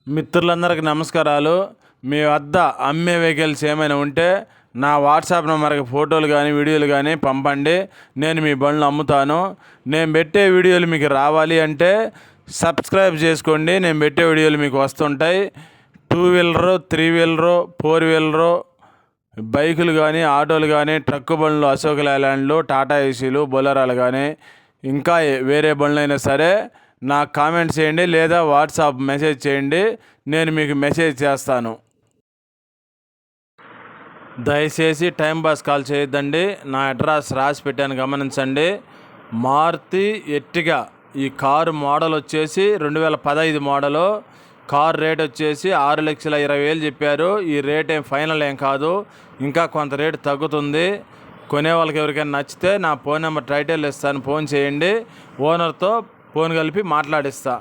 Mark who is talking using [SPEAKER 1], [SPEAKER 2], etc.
[SPEAKER 1] మిత్రులందరికీ నమస్కారాలు. మీ వద్ద అమ్మే వెహికల్స్ ఏమైనా ఉంటే నా వాట్సాప్ నెంబర్కి ఫోటోలు కానీ వీడియోలు కానీ పంపండి. నేను మీ బండ్లు అమ్ముతాను. నేను పెట్టే వీడియోలు మీకు రావాలి అంటే సబ్స్క్రైబ్ చేసుకోండి. నేను పెట్టే వీడియోలు మీకు వస్తుంటాయి. 2 వీలరు, 3 వీలరు, 4 వీలరు బైకులు కానీ, ఆటోలు కానీ, ట్రక్కు బండ్లు, అశోక్ లేలాండ్లు, టాటా ఏసీలు, బొలెరోలు కానీ, ఇంకా వేరే బండ్లైనా సరే నాకు కామెంట్ చేయండి లేదా వాట్సాప్ మెసేజ్ చేయండి. నేను మీకు మెసేజ్ చేస్తాను. దయచేసి టైం పాస్ కాల్ చేయొద్దండి. నా అడ్రస్ రాసి పెట్టాను, గమనించండి. మారుతి ఎర్టిగా ఈ కారు మోడల్ వచ్చేసి 2015 మోడలు. కారు రేట్ వచ్చేసి 6,20,000 చెప్పారు. ఈ రేట్ ఏం ఫైనల్ ఏం కాదు, ఇంకా కొంత రేటు తగ్గుతుంది. కొనే వాళ్ళకి ఎవరికైనా నచ్చితే నా ఫోన్ నెంబర్ టైటిల్ ఇస్తాను, ఫోన్ చేయండి. ఓనర్తో ఫోన్ కలిపి మాట్లాడిస్తా.